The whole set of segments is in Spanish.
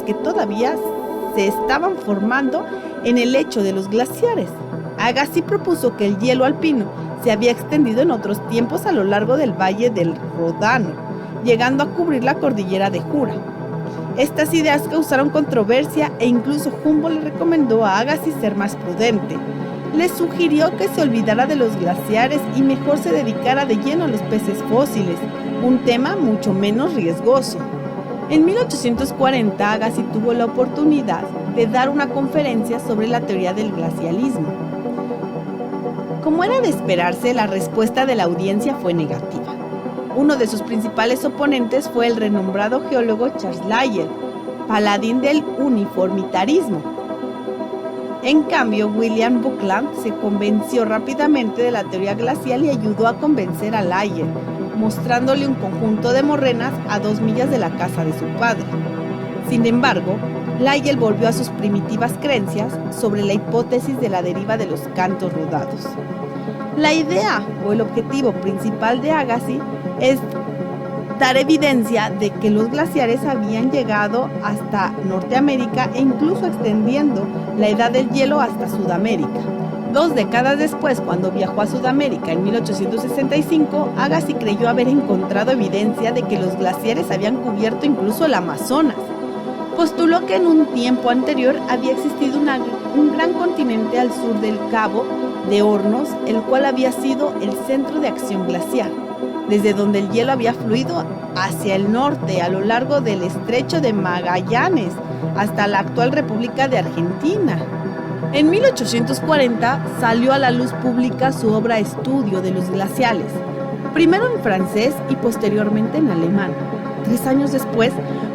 que todavía se estaban formando en el lecho de los glaciares. Agassiz propuso que el hielo alpino se había extendido en otros tiempos a lo largo del valle del Ródano, llegando a cubrir la cordillera de Jura. Estas ideas causaron controversia e incluso Humboldt le recomendó a Agassiz ser más prudente. Le sugirió que se olvidara de los glaciares y mejor se dedicara de lleno a los peces fósiles, un tema mucho menos riesgoso. En 1840, Agassiz tuvo la oportunidad de dar una conferencia sobre la teoría del glacialismo. Como era de esperarse, la respuesta de la audiencia fue negativa. Uno de sus principales oponentes fue el renombrado geólogo Charles Lyell, paladín del uniformitarismo. En cambio, William Buckland se convenció rápidamente de la teoría glacial y ayudó a convencer a Lyell, mostrándole un conjunto de morrenas a 2 millas de la casa de su padre. Sin embargo, Lyell volvió a sus primitivas creencias sobre la hipótesis de la deriva de los cantos rodados. La idea o el objetivo principal de Agassiz es dar evidencia de que los glaciares habían llegado hasta Norteamérica e incluso extendiendo la edad del hielo hasta Sudamérica. 2 décadas después, cuando viajó a Sudamérica en 1865, Agassiz creyó haber encontrado evidencia de que los glaciares habían cubierto incluso el Amazonas. Postuló que en un tiempo anterior había existido un gran continente al sur del Cabo de Hornos, el cual había sido el centro de acción glacial, desde donde el hielo había fluido hacia el norte a lo largo del estrecho de Magallanes hasta la actual República de Argentina. En 1840 salió a la luz pública su obra Estudio de los glaciales, primero en francés y posteriormente en alemán. 3 años después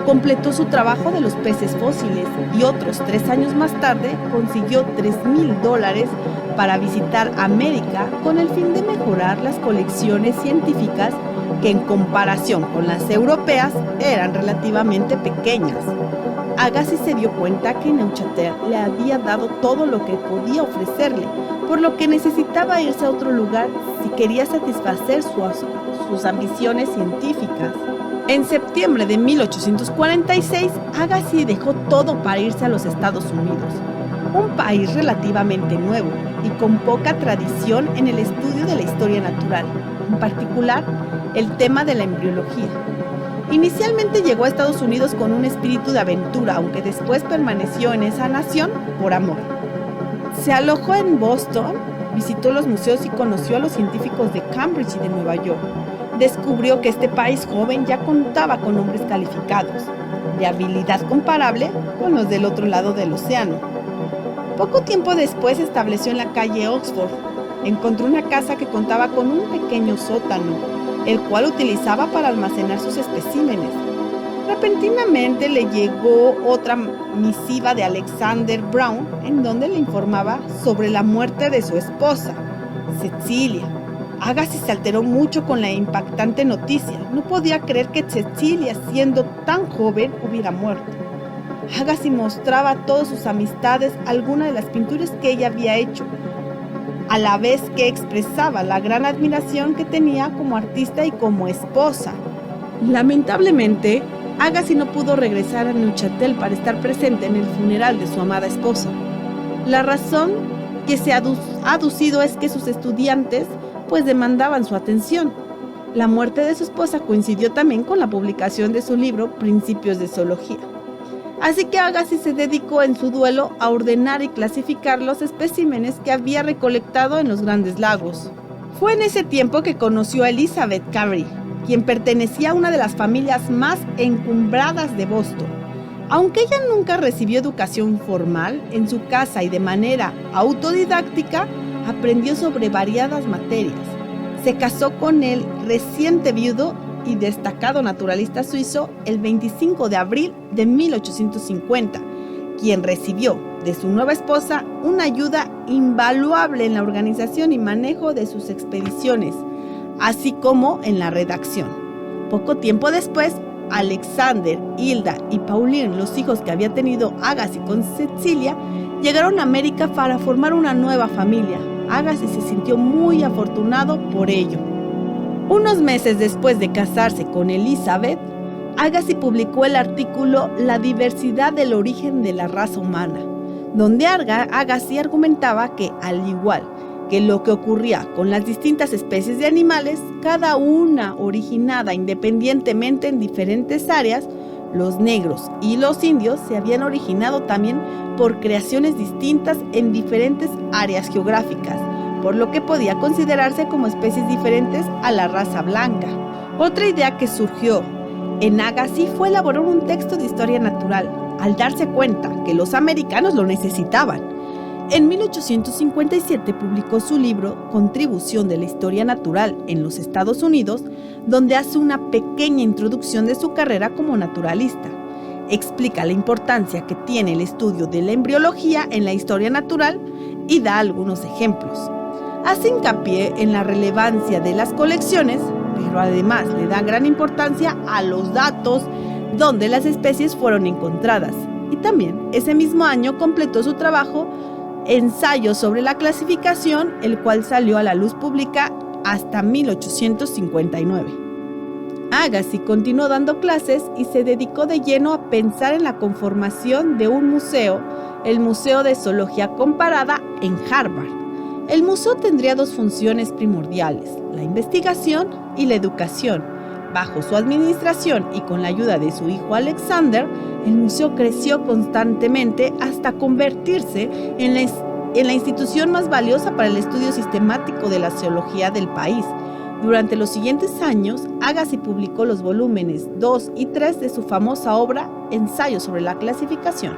completó su trabajo de los peces fósiles y otros 3 años más tarde consiguió $3,000 para visitar América con el fin de mejorar las colecciones científicas que en comparación con las europeas eran relativamente pequeñas. Agassiz se dio cuenta que Neuchâtel le había dado todo lo que podía ofrecerle, por lo que necesitaba irse a otro lugar si quería satisfacer sus ambiciones científicas. En septiembre de 1846, Agassiz dejó todo para irse a los Estados Unidos, un país relativamente nuevo y con poca tradición en el estudio de la historia natural, en particular el tema de la embriología. Inicialmente llegó a Estados Unidos con un espíritu de aventura, aunque después permaneció en esa nación por amor. Se alojó en Boston, visitó los museos y conoció a los científicos de Cambridge y de Nueva York. Descubrió que este país joven ya contaba con hombres calificados, de habilidad comparable con los del otro lado del océano. Poco tiempo después se estableció en la calle Oxford. Encontró una casa que contaba con un pequeño sótano, el cual utilizaba para almacenar sus especímenes. Repentinamente le llegó otra misiva de Alexander Brown, en donde le informaba sobre la muerte de su esposa, Cecilia. Agassiz se alteró mucho con la impactante noticia. No podía creer que Cecilia, siendo tan joven, hubiera muerto. Agassiz mostraba a todas sus amistades algunas de las pinturas que ella había hecho, a la vez que expresaba la gran admiración que tenía como artista y como esposa. Lamentablemente, Agassiz no pudo regresar a Neuchâtel para estar presente en el funeral de su amada esposa. La razón que se ha aducido es que sus estudiantes demandaban su atención. La muerte de su esposa coincidió también con la publicación de su libro Principios de Zoología. Así que Agassiz se dedicó en su duelo a ordenar y clasificar los especímenes que había recolectado en los Grandes Lagos. Fue en ese tiempo que conoció a Elizabeth Carey, quien pertenecía a una de las familias más encumbradas de Boston. Aunque ella nunca recibió educación formal, en su casa y de manera autodidáctica, aprendió sobre variadas materias. Se casó con el reciente viudo y destacado naturalista suizo el 25 de abril de 1850, quien recibió de su nueva esposa una ayuda invaluable en la organización y manejo de sus expediciones, así como en la redacción. Poco tiempo después, Alexander, Hilda y Pauline, los hijos que había tenido Agassiz con Cecilia, llegaron a América para formar una nueva familia. Agassiz se sintió muy afortunado por ello. Unos meses después de casarse con Elizabeth, Agassi publicó el artículo La diversidad del origen de la raza humana, donde Agassi argumentaba que, al igual que lo que ocurría con las distintas especies de animales, cada una originada independientemente en diferentes áreas, los negros y los indios se habían originado también por creaciones distintas en diferentes áreas geográficas, por lo que podía considerarse como especies diferentes a la raza blanca. Otra idea que surgió en Agassi fue elaborar un texto de historia natural, al darse cuenta que los americanos lo necesitaban. En 1857 publicó su libro Contribución de la Historia Natural en los Estados Unidos, donde hace una pequeña introducción de su carrera como naturalista. Explica la importancia que tiene el estudio de la embriología en la historia natural y da algunos ejemplos. Hace hincapié en la relevancia de las colecciones, pero además le da gran importancia a los datos donde las especies fueron encontradas. Y también ese mismo año completó su trabajo Ensayo sobre la clasificación, el cual salió a la luz pública hasta 1859. Agassi continuó dando clases y se dedicó de lleno a pensar en la conformación de un museo, el Museo de Zoología Comparada en Harvard. El museo tendría dos funciones primordiales, la investigación y la educación. Bajo su administración y con la ayuda de su hijo Alexander, el museo creció constantemente hasta convertirse en la institución más valiosa para el estudio sistemático de la zoología del país. Durante los siguientes años, Agassi publicó los volúmenes 2 y 3 de su famosa obra Ensayo sobre la clasificación.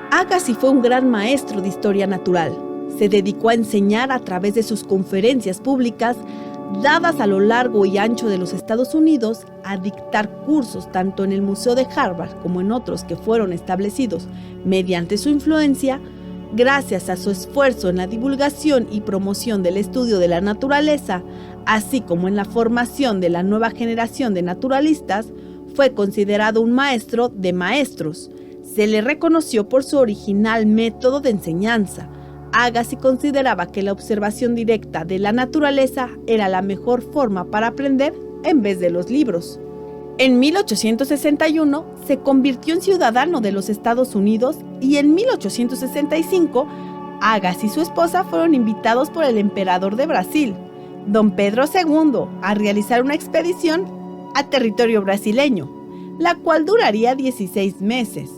Agassi fue un gran maestro de historia natural. Se dedicó a enseñar a través de sus conferencias públicas dadas a lo largo y ancho de los Estados Unidos, a dictar cursos tanto en el Museo de Harvard como en otros que fueron establecidos mediante su influencia. Gracias a su esfuerzo en la divulgación y promoción del estudio de la naturaleza, así como en la formación de la nueva generación de naturalistas, fue considerado un maestro de maestros. Se le reconoció por su original método de enseñanza. Agassi consideraba que la observación directa de la naturaleza era la mejor forma para aprender en vez de los libros. En 1861 se convirtió en ciudadano de los Estados Unidos y en 1865 Agassi y su esposa fueron invitados por el emperador de Brasil, don Pedro II, a realizar una expedición a territorio brasileño, la cual duraría 16 meses.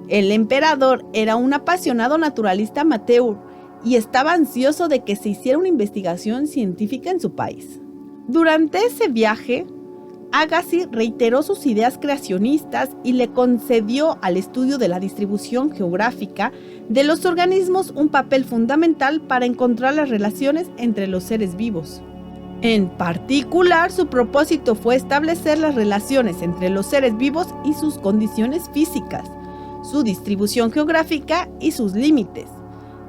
El emperador era un apasionado naturalista amateur y estaba ansioso de que se hiciera una investigación científica en su país. Durante ese viaje, Agassi reiteró sus ideas creacionistas y le concedió al estudio de la distribución geográfica de los organismos un papel fundamental para encontrar las relaciones entre los seres vivos. En particular, su propósito fue establecer las relaciones entre los seres vivos y sus condiciones físicas, su distribución geográfica y sus límites.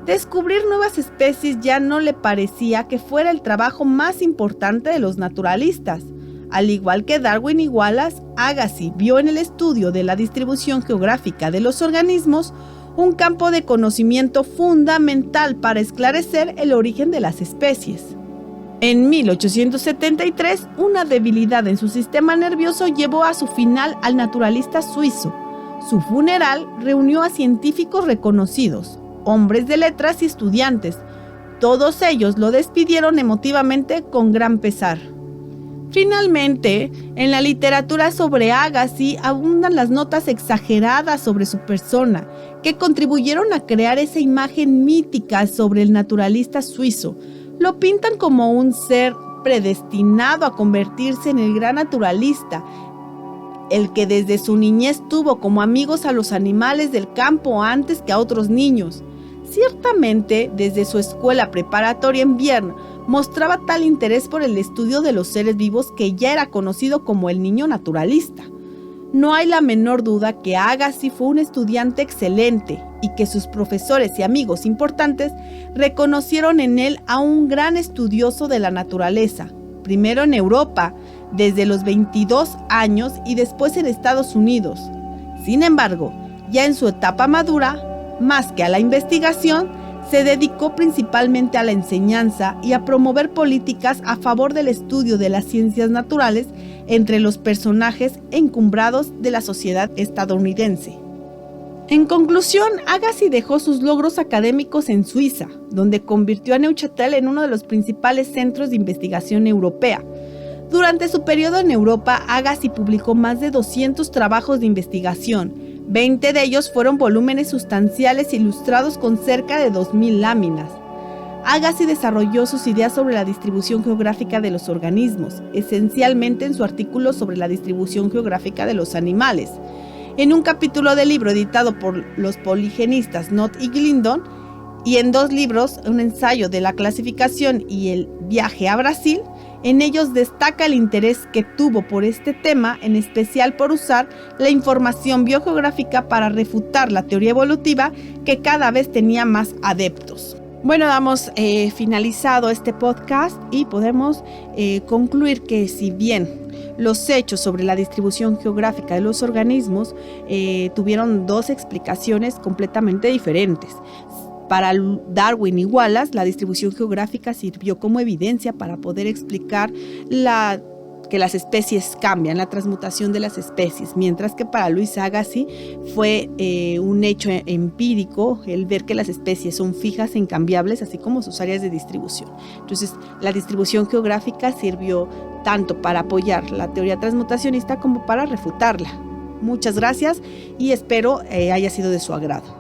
Descubrir nuevas especies ya no le parecía que fuera el trabajo más importante de los naturalistas. Al igual que Darwin y Wallace, Agassi vio en el estudio de la distribución geográfica de los organismos un campo de conocimiento fundamental para esclarecer el origen de las especies. En 1873, una debilidad en su sistema nervioso llevó a su final al naturalista suizo. Su funeral reunió a científicos reconocidos, hombres de letras y estudiantes. Todos ellos lo despidieron emotivamente con gran pesar. Finalmente, en la literatura sobre Agassi abundan las notas exageradas sobre su persona, que contribuyeron a crear esa imagen mítica sobre el naturalista suizo. Lo pintan como un ser predestinado a convertirse en el gran naturalista, el que desde su niñez tuvo como amigos a los animales del campo antes que a otros niños. Ciertamente, desde su escuela preparatoria en Viena, mostraba tal interés por el estudio de los seres vivos que ya era conocido como el niño naturalista. No hay la menor duda que Agassi fue un estudiante excelente y que sus profesores y amigos importantes reconocieron en él a un gran estudioso de la naturaleza, primero en Europa, desde los 22 años y después en Estados Unidos. Sin embargo, ya en su etapa madura, más que a la investigación, Se dedicó principalmente a la enseñanza y a promover políticas a favor del estudio de las ciencias naturales entre los personajes encumbrados de la sociedad estadounidense. En conclusión, Agassiz dejó sus logros académicos en Suiza, donde convirtió a Neuchâtel en uno de los principales centros de investigación europea. Durante su periodo en Europa, Agassiz publicó más de 200 trabajos de investigación. 20 de ellos fueron volúmenes sustanciales ilustrados con cerca de 2,000 láminas. Agassiz desarrolló sus ideas sobre la distribución geográfica de los organismos, esencialmente en su artículo sobre la distribución geográfica de los animales. En un capítulo del libro editado por los poligenistas Knott y Glidden, y en 2 libros, un ensayo de la clasificación y el viaje a Brasil, en ellos destaca el interés que tuvo por este tema, en especial por usar la información biogeográfica para refutar la teoría evolutiva que cada vez tenía más adeptos. Bueno, damos finalizado este podcast y podemos concluir que si bien los hechos sobre la distribución geográfica de los organismos tuvieron 2 explicaciones completamente diferentes. Para Darwin y Wallace, la distribución geográfica sirvió como evidencia para poder explicar que las especies cambian, la transmutación de las especies, mientras que para Louis Agassiz fue un hecho empírico el ver que las especies son fijas e incambiables, así como sus áreas de distribución. Entonces, la distribución geográfica sirvió tanto para apoyar la teoría transmutacionista como para refutarla. Muchas gracias y espero haya sido de su agrado.